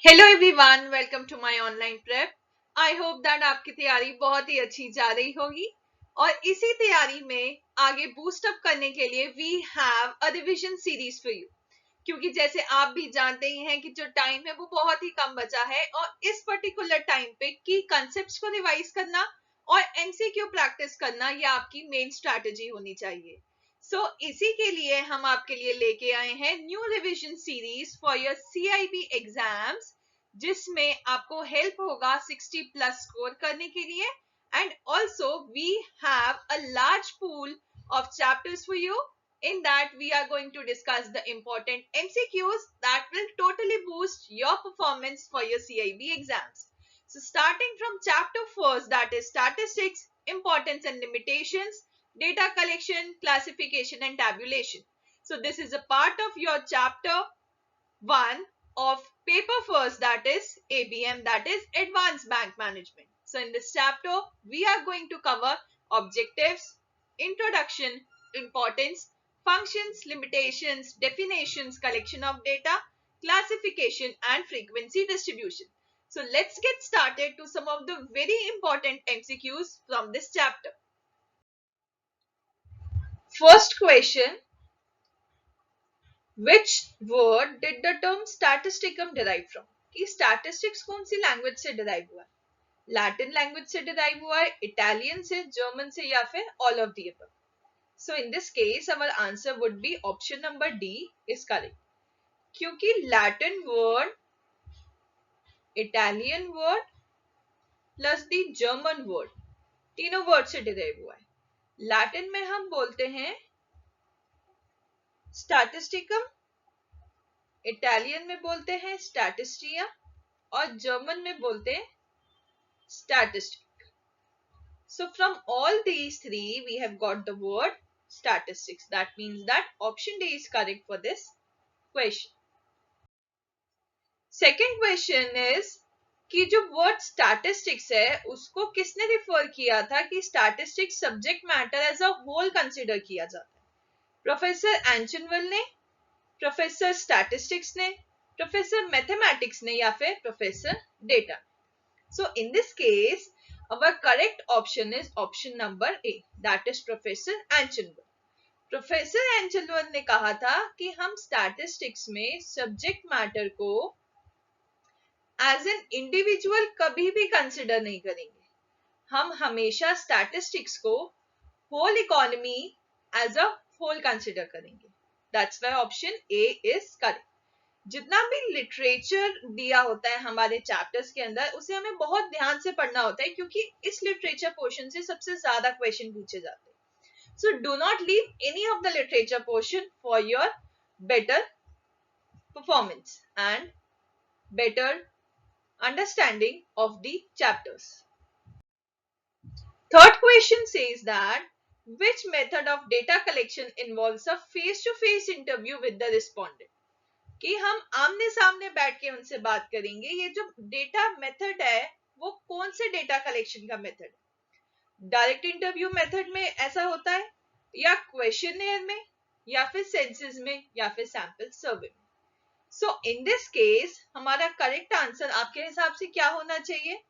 Hello everyone, welcome to my online prep. I hope that आपकी तैयारी बहुत ही अच्छी जा रही होगी और इसी तैयारी में आगे बूस्ट अप करने के लिए we have a revision series for you. क्योंकि जैसे आप भी जानते ही हैं कि जो टाइम है वो बहुत ही कम बचा है और इस पर्टिकुलर टाइम पे की कॉन्सेप्ट्स को रिवाइज करना और एमसीक्यू प्रैक्टिस करना ये आपकी मेन स्ट्रैटेजी होनी चाहिए। इसी के लिए हम आपके लिए लेके आए हैं new revision series for your CIB exams, जिसमें आपको हेल्प होगा 60 प्लस स्कोर करने के लिए। And also we have a large pool of chapters for you. In that, we are going to discuss the important MCQs that will totally boost your performance for your CIB exams. So, starting from chapter first, that is statistics, importance and limitations, data collection, classification, and tabulation. So, this is a part of your chapter 1 of paper first, that is ABM, that is Advanced Bank Management. So in this chapter, we are going to cover objectives, introduction, importance, functions, limitations, definitions, collection of data, classification, and frequency distribution. So let's get started to some of the very important MCQs from this chapter. First question: Which word did the term statisticum derive from? कि statistics कौन सी language से derive हुआ है? Latin language से derive हुआ है, Italian से, German से, या फिर all of the above? So in this case our answer would be option number D is correct. क्योंकि Latin word, Italian word plus the German word, तीनों वर्ड से derive हुआ है. लैटिन में हम बोलते हैं स्टैटिस्टिकम, इटालियन में बोलते हैं स्टैटिस्टिया और जर्मन में बोलते हैं statistic. So from all these three we have got the word statistics. That means that option D is correct for this question. Second question is कि जो word statistics है उसको किसने refer किया था कि statistics subject matter as a whole consider किया जाता है? प्रोफेसर एंचनवेल ने, प्रोफेसर स्टैटिस्टिक्स ने, प्रोफेसर मैथमेटिक्स ने, या फिर professor data? So in this case, our correct option is option number A, that is Professor Anchenwell. Professor Anchenwell ने कहा था कि हम statistics में subject matter को as an individual कभी भी consider नहीं करेंगे. हम हमेशा statistics को whole economy as a whole consider करेंगे. That's why option A is correct. जितना भी लिटरेचर दिया होता है हमारे चैप्टर्स के अंदर उसे हमें बहुत ध्यान से पढ़ना होता है क्योंकि इस लिटरेचर पोर्शन से सबसे ज्यादा क्वेश्चन पूछे जाते हैं. So do not leave any of the literature portion for your better performance and better understanding of the chapters. Third question says that which method of data collection involves a face-to-face interview with the respondent? कि हम आमने सामने बैठ के उनसे बात करेंगे. ये जो डेटा मेथड है वो कौन से डेटा कलेक्शन का मेथड है? डायरेक्ट इंटरव्यू मेथड में ऐसा होता है, या क्वेश्चनेयर में, या फिर सेंसस में, या फिर सैंपल सर्वे में? सो इन दिस केस हमारा करेक्ट आंसर आपके हिसाब से क्या होना चाहिए?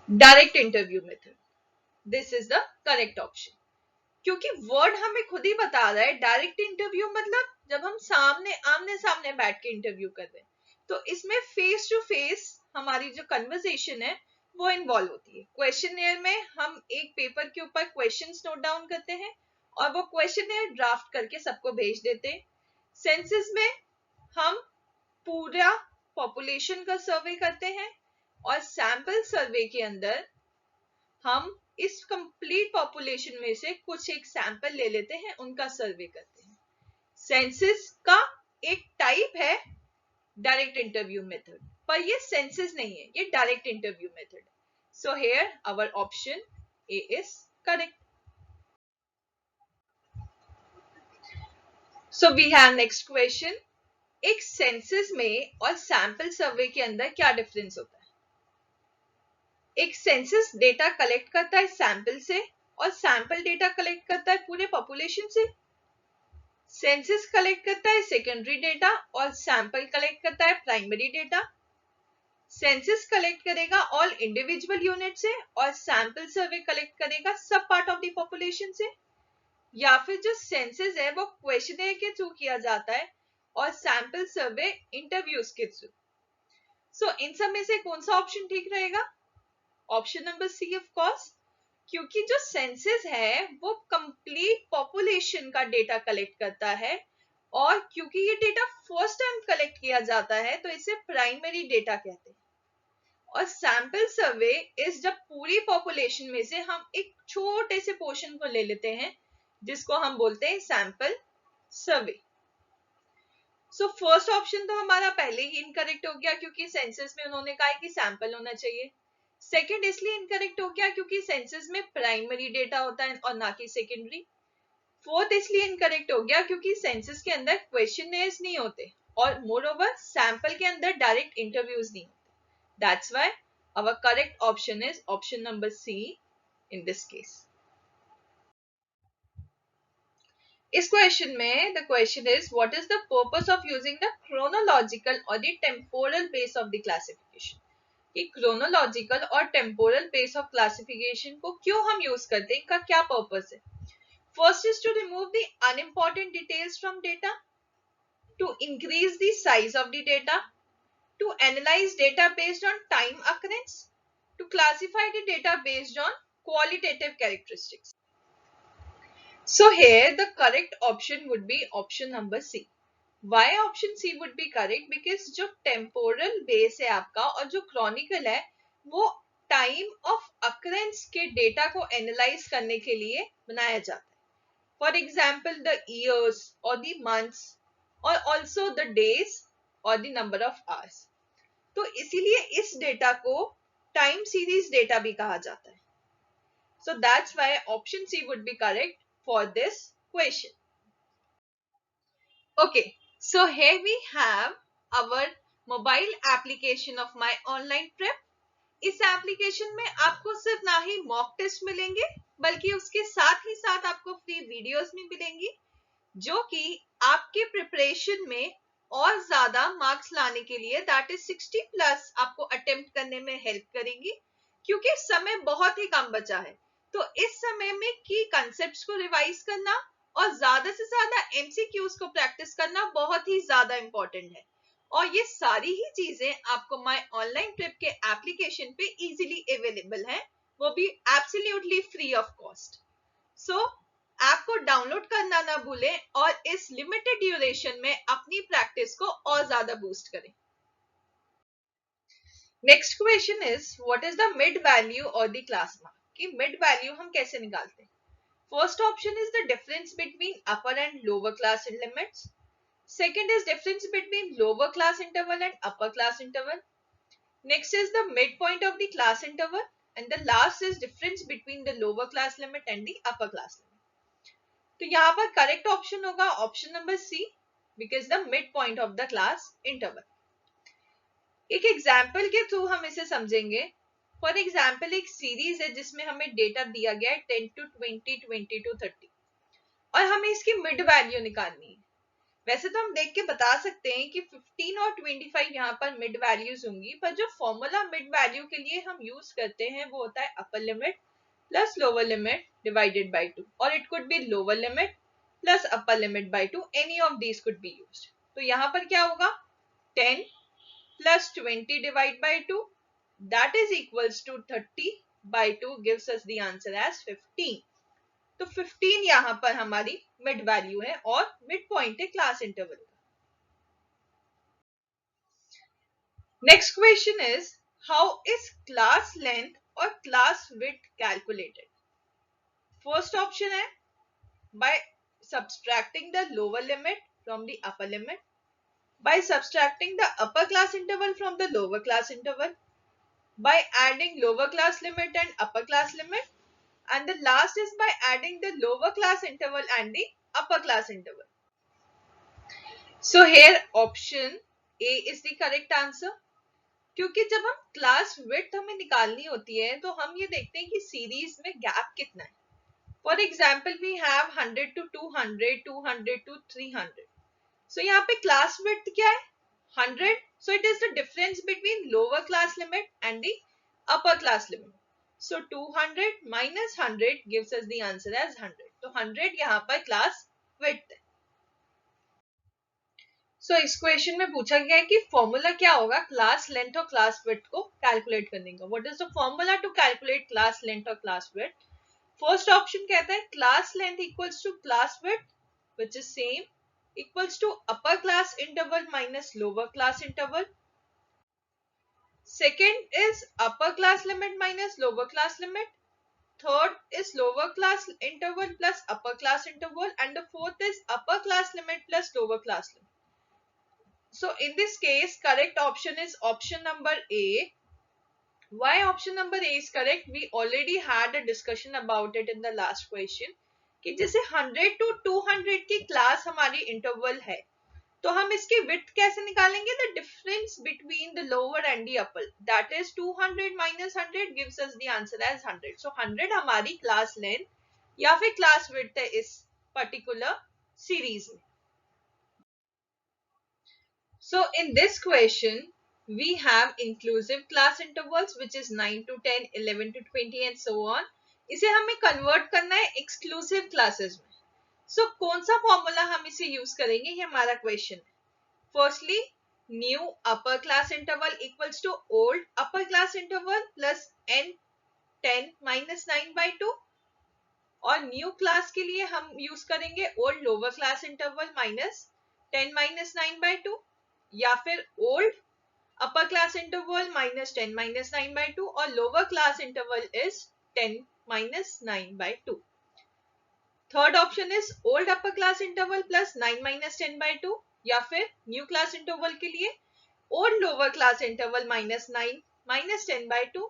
Direct interview method. This is the correct option. क्योंकि वर्ड हमें खुद ही बता रहा है डायरेक्ट इंटरव्यू मतलब जब हम आमने सामने बैठ के इंटरव्यू कर रहे हैं, तो इसमें फेस टू फेस हमारी जो कन्वर्सेशन है वो इन्वॉल्व होती है. क्वेश्चनेयर में हम एक पेपर के ऊपर क्वेश्चंस नोट डाउन करते हैं और वो क्वेश्चनेयर ड्राफ्ट करके सबको भेज देते हैं. सेंसस में हम पूरा पॉपुलेशन का सर्वे करते हैं और सैंपल सर्वे के अंदर हम इस कंप्लीट पॉपुलेशन में से कुछ एक सैंपल ले लेते हैं, उनका सर्वे करते हैं. सेंसस का एक टाइप है डायरेक्ट इंटरव्यू मेथड, पर ये सेंसस नहीं है, ये direct interview method. So here our option A is correct. So we have next question. एक सेंसस में और सैंपल सर्वे के अंदर क्या डिफरेंस होता है? एक सेंसस डेटा कलेक्ट करता है सैंपल से और सैंपल डेटा कलेक्ट करता है पूरे पॉपुलेशन से. सेंसस कलेक्ट करता है सेकेंडरी डेटा और सैंपल कलेक्ट करता है प्राइमरी डेटा। सेंसस कलेक्ट करेगा ऑल इंडिविजुअल यूनिट से और सैंपल सर्वे कलेक्ट करेगा सब पार्ट ऑफ द पॉपुलेशन से। या फिर जो सेंसस है वो क्वेश्चनर के थ्रू किया जाता है और सैंपल सर्वे इंटरव्यूज के थ्रू। सो इन सब में से कौन सा ऑप्शन ठीक रहेगा? Option number C of course, क्योंकि जो सेंसस है वो कंप्लीट पॉपुलेशन का डेटा कलेक्ट करता है और क्योंकि ये डेटा फर्स्ट टाइम कलेक्ट किया जाता है तो इसे प्राइमरी डेटा कहते हैं। और सैंपल सर्वे इस जब पूरी पॉपुलेशन में से हम एक छोटे से पोर्शन को ले लेते हैं जिसको हम बोलते हैं sample survey. So first option तो हमारा पहले ही इनकरेक्ट हो गया क्योंकि सेंसस में उन्होंने कहा है कि सैंपल होना चाहिए। सेकंड इसलिए इनकरेक्ट हो गया क्योंकि सेंसस में प्राइमरी डेटा होता है और ना कि सेकेंडरी। फोर्थ इसलिए इनकरेक्ट हो गया क्योंकि सेंसस के अंदर क्वेश्चनर्स नहीं होते और मोर ओवर सैंपल के अंदर डायरेक्ट इंटरव्यूज नहीं होते। That's why our correct option is option number C in this case. इस क्वेश्चन में the question is what is the purpose of using the chronological और the temporal base of the classification. कि chronological और temporal base of classification को क्यों हम use करते हैं, इनका क्या पर्पस है? First is to remove the unimportant details from data, to increase the size of the data, to analyse data based on time occurrence, to classify the data based on qualitative characteristics. So here the correct option would be option number C. Why option C would be correct? Because जो temporal base है आपका और जो chronicle है वो time of occurrence के data को analyze करने के लिए बनाया जाता है. For example, the years or the months or also the days or the number of hours. तो इसीलिए इस डेटा को टाइम सीरीज डेटा भी कहा जाता है. So that's why option C would be correct for this question. Okay, so here we have our mobile application of my online prep. इस application में आपको सिर्फ ना ही मॉक टेस्ट मिलेंगे बल्कि उसके साथ ही साथ आपको फ्री वीडियोस भी मिलेंगी जो कि आपके प्रिपरेशन में और ज्यादा मार्क्स लाने के लिए दैट इज 60+ आपको अटेम्प्ट करने में हेल्प करेंगी क्योंकि समय बहुत ही कम बचा है. तो इस समय में की कंसेप्ट्स को रिवाइज करना और ज्यादा से ज्यादा एमसीक्यूज को प्रैक्टिस करना बहुत ही ज्यादा इंपॉर्टेंट है और ये सारी ही चीजें आपको माय ऑनलाइन प्रेप के एप्लीकेशन पे इजीली अवेलेबल है, वो भी absolutely free of cost. So app को डाउनलोड करना ना भूलें और इस लिमिटेड ड्यूरेशन में अपनी प्रैक्टिस को और ज्यादा बूस्ट करें. Next question is what is the mid value और द क्लास मार्क. कि मिड वैल्यू हम कैसे निकालते हैं? First option is the difference between upper and lower class limits. Second is difference between lower class interval and upper class interval. Next is the mid point of the class interval and the last is difference between the lower class limit and the upper class limit. तो यहाँ पर correct option होगा option number C because the mid point of the class interval. एक example के through हम इसे समझेंगे. For example एक सीरीज है जिसमें हमें डेटा दिया गया है 10 to 20, 20 to 30 और हमें इसकी मिड वैल्यू निकालनी है. वैसे तो हम देख के बता सकते हैं कि 15 और 25 यहाँ पर मिड वैल्यूज होंगी, पर जो फॉर्मूला मिड वैल्यू के लिए हम यूज करते हैं वो होता है upper limit plus lower limit divided by 2 और it could be lower limit plus upper limit by 2. Any of these could be used. तो यहाँ पर क्या होगा 10 plus 20 divided by 2 that is equals to 30 by 2 gives us the answer as 15. तो 15 यहां पर हमारी मिड वैल्यू है और मिड पॉइंट है क्लास इंटरवल का. Next question is how is class length और class width calculated. First option है by subtracting the lower limit from the upper limit, by subtracting the upper class interval from the lower class interval, by adding lower class limit and upper class limit, and the last is by adding the lower class interval and the upper class interval. So here option A is the correct answer. क्योंकि जब हम class width हमें निकालनी होती है तो हम ये देखते हैं कि सीरीज में गैप कितना है. For example we have 100 to 200, 200 to 300. So यहाँ पे क्लास विड्थ क्या है? 100. So it is the difference between lower class limit and the upper class limit. So 200 minus 100 gives us the answer as 100. तो 100 यहाँ पर class width है. So इस question में पूछा गया है कि फॉर्मूला क्या होगा क्लास लेंथ और क्लास विड्थ को कैलकुलेट करने का. What is the formula to calculate class length और क्लास विड्थ? फर्स्ट ऑप्शन कहता है class length equals to class width which is same equals to upper class interval minus lower class interval. Second is upper class limit minus lower class limit. Third is lower class interval plus upper class interval, and the fourth is upper class limit plus lower class limit. So in this case, correct option is option number A. Why option number A is correct? We already had a discussion about it in the last question. कि जैसे 100 to 200 की class हमारी interval है, तो हम इसकी width कैसे निकालेंगे? The difference between the lower and the upper, that is 200 minus 100 gives us the answer as 100. So 100 हमारी क्लास लेंथ या फिर क्लास विड्थ है इस पर्टिकुलर सीरीज में. So in this question, we have inclusive class intervals which is 9 to 10, 11 to 20 and so on. इसे हमें convert करना है exclusive classes में. So कौन सा formula हम इसे use करेंगे, ये हमारा question है. Firstly, new upper class interval equals to old upper class interval plus n 10 minus 9 by 2. और न्यू क्लास के लिए हम यूज करेंगे old lower class interval minus 10 minus 9 by 2, या फिर old upper class interval minus 10 minus 9 by 2 और lower class interval is 10 minus 9 by 2. Third option is old upper class interval plus 9 minus 10 by 2, या फिर new class interval के लिए old lower class interval minus 9 minus 10 by 2.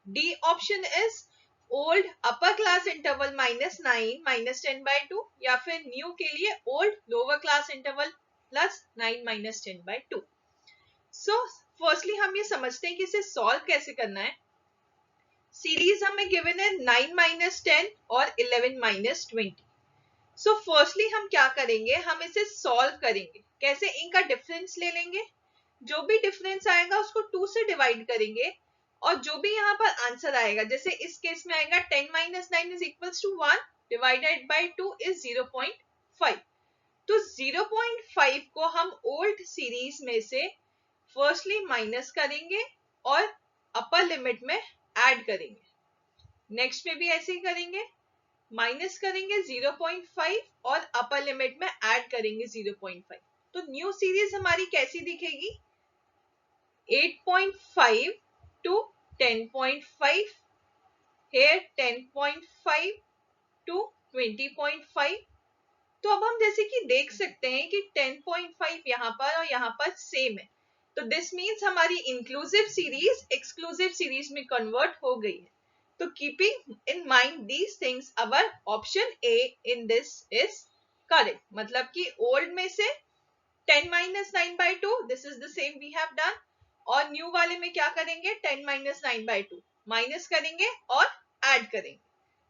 D option is old upper class interval minus 9 minus 10 by 2, या फिर new के लिए old lower class interval plus 9 minus 10 by 2. So firstly हम ये समझते हैं कि इसे सॉल्व कैसे करना है. सीरीज हमें गिवन है 9 minus 10 और 11 minus 20. सो फर्स्टली हम क्या करेंगे, हम इसे सॉल्व करेंगे. कैसे? इनका डिफरेंस ले लेंगे, जो भी डिफरेंस आएगा उसको 2 से डिवाइड करेंगे, और जो भी यहाँ पर आंसर आएगा, जैसे इस केस में आएगा 10 minus 9 is equals to 1 divided by 2 is 0.5. तो 0.5 को हम ओल्ड सीरीज में से फर्स्टली माइनस करेंगे और अपर लिमिट में ऐड करेंगे. नेक्स्ट में भी ऐसे ही करेंगे, माइनस करेंगे 0.5 और अपर लिमिट में ऐड करेंगे 0.5. तो न्यू सीरीज हमारी कैसी दिखेगी? 8.5 to 10.5, here 10.5 to 20.5. तो अब हम जैसे कि देख सकते हैं कि 10.5 यहाँ पर और यहाँ पर सेम है, तो दिस मीन्स हमारी इंक्लूसिव सीरीज एक्सक्लूसिव सीरीज में कन्वर्ट हो गई है. तो keeping in mind these things, our option A in this is correct. मतलब कि ओल्ड में से 10 minus 9 by 2, this is the same we have done, और न्यू वाले में क्या करेंगे? 10 minus 9 by 2 माइनस करेंगे और ऐड करेंगे.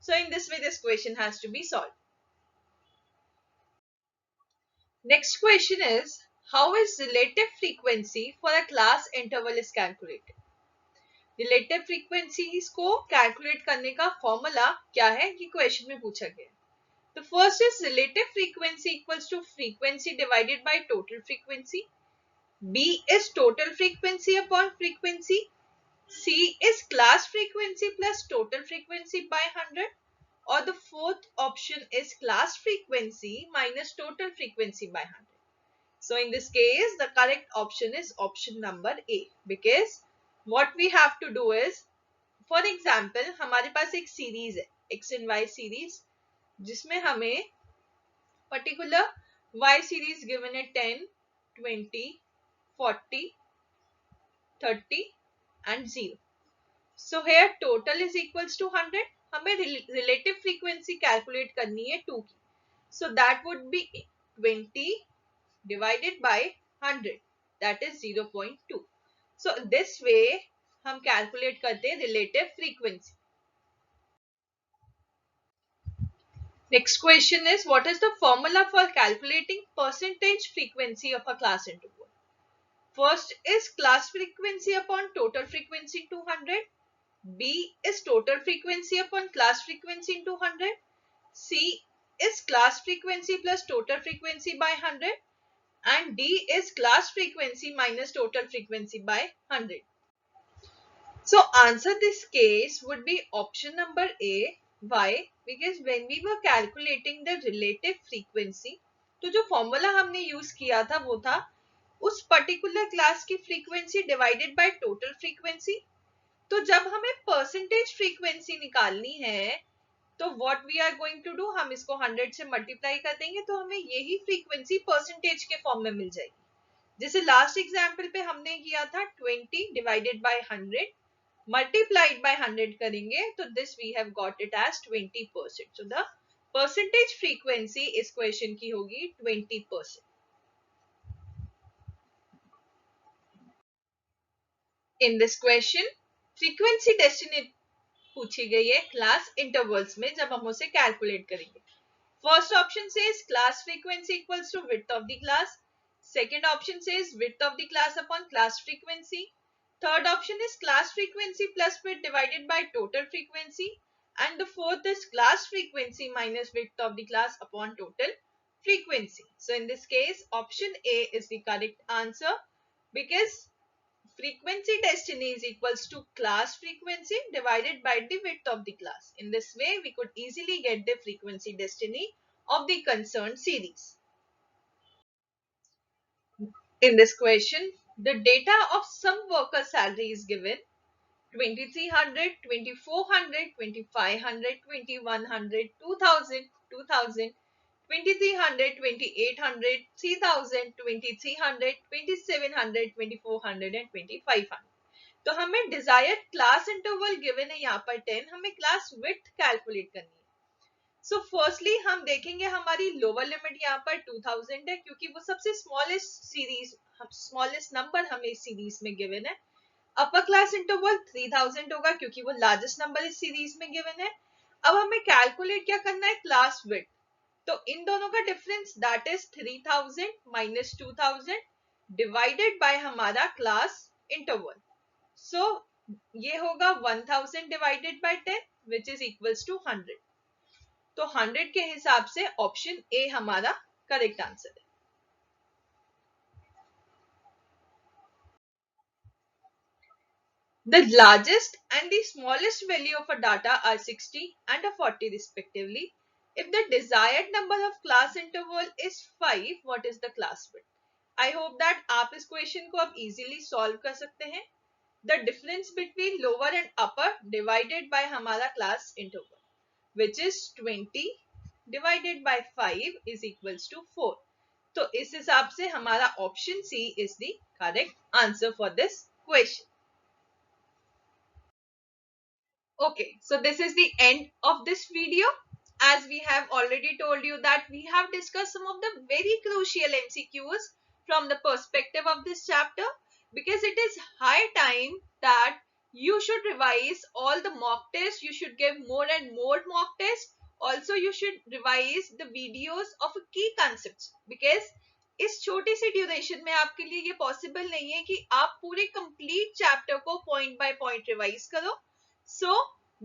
So in this way this question has to be solved. Next question is, how is relative frequency for a class interval is calculated? Relative frequencies को calculate करने का formula क्या है, ये question में पूछा गया. The first is relative frequency equals to frequency divided by total frequency. B is total frequency upon frequency. C is class frequency plus total frequency by 100. Or the fourth option is class frequency minus total frequency by 100. So in this case, the correct option is option number A, because what we have to do is, for example, हमारे पास एक series है x and y series, जिसमें हमें particular y series given है 10, 20, 40, 30 and 0. So here total is equals to 100. हमें relative frequency calculate करनी है 2 की. So that would be 20 divided by 100, that is 0.2. So this way हम calculate करते हैं relative frequency. Next question is, what is the formula for calculating percentage frequency of a class interval? First is class frequency upon total frequency into 100. B is total frequency upon class frequency into 100. C is class frequency plus total frequency by 100. And D is class frequency minus total frequency by 100. So answer this case would be option number A. Why? Because when we were calculating the relative frequency, तो जो formula हमने use किया था वो था उस particular class की frequency divided by total frequency. तो जब हमें परसेंटेज फ्रीक्वेंसी निकालनी है तो what we are going to do, हम इसको 100 से मल्टीप्लाई कर देंगे तो हमें यही फ्रीक्वेंसी परसेंटेज के फॉर्म में मिल जाएगी. जैसे लास्ट एग्जांपल पे हमने किया था 20 डिवाइडेड बाय 100 multiplied by 100 करेंगे तो this we have got it as 20%. So the percentage frequency इस question की होगी 20%. In this question frequency destiny पूछी गई है class intervals में जब हम उसे calculate करेंगे. First option says class frequency equals to width of the class. Second option says width of the class upon class frequency. Third option is class frequency plus width divided by total frequency. And the fourth is class frequency minus width of the class upon total frequency. So in this case, option A is the correct answer because frequency destiny is equals to class frequency divided by the width of the class. In this way, we could easily get the frequency destiny of the concerned series. In this question, the data of some worker salary is given 2300, 2400, 2500, 2100, 2000, 2000, 2300, 2800, 3000, 2300, 2700, 2400 and 2500. तो हमें desired class interval given है यहाँ पर 10, हमें class width calculate करनी है. So firstly हम देखेंगे हमारी लोअर लिमिट यहाँ पर 2000 है क्योंकि वो सबसे स्मॉलेस्ट नंबर हमें इस सीरीज में गिवन है. अपर क्लास इंटरवल 3000 होगा क्योंकि वो लार्जेस्ट नंबर इस सीरीज में गिवन है. अब हमें कैलकुलेट क्या करना है, क्लास विड्थ. तो इन दोनों का difference that is 3000 minus 2000 divided by हमारा क्लास इंटरवल. सो ये होगा 1000 divided by 10 which is equals to 100. तो 100 के हिसाब से ऑप्शन ए हमारा करेक्ट आंसर है. The largest and the smallest value of a data are 60 and a 40 respectively. If the desired number of class interval is 5, what is the class width? I hope that आप इस question को अब easily solve कर सकते हैं. The difference between lower and upper divided by हमारा class interval, which is 20 divided by 5 is equals to 4. तो इस हिसाब से हमारा option C is the correct answer for this question. Okay, so this is the end of this video. As we have already told you that we have discussed some of the very crucial MCQs from the perspective of this chapter, because it is high time that you should revise all the mock tests. You should give more and more mock tests. Also, you should revise the videos of key concepts, because इस छोटी सी duration में आपके लिए ये possible नहीं है कि आप पूरे कंप्लीट चैप्टर को पॉइंट बाय पॉइंट रिवाइज करो. So,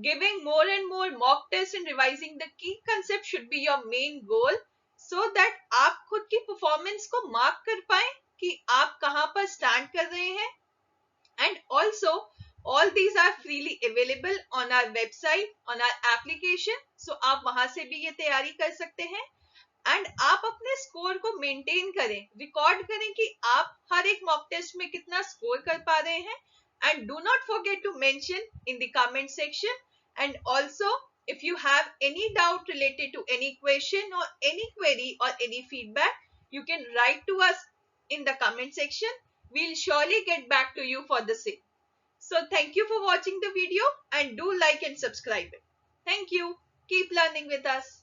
giving more and more mock tests and revising the key concept should be your main goal, so that आप खुद की performance को mark कर पाए कि आप कहाँ पर stand कर रहे हैं. And also, all these are freely available on our website, on our application. So, आप वहां से भी ये तैयारी कर सकते हैं. एंड आप अपने स्कोर को मेंटेन करें, रिकॉर्ड करें कि आप हर एक मॉक टेस्ट में कितना स्कोर कर पा रहे हैं. And do not forget to mention in the comment section. And also, if you have any doubt related to any question or any query or any feedback, you can write to us in the comment section. We'll surely get back to you for the same. So thank you for watching the video and do like and subscribe it. Thank you. Keep learning with us.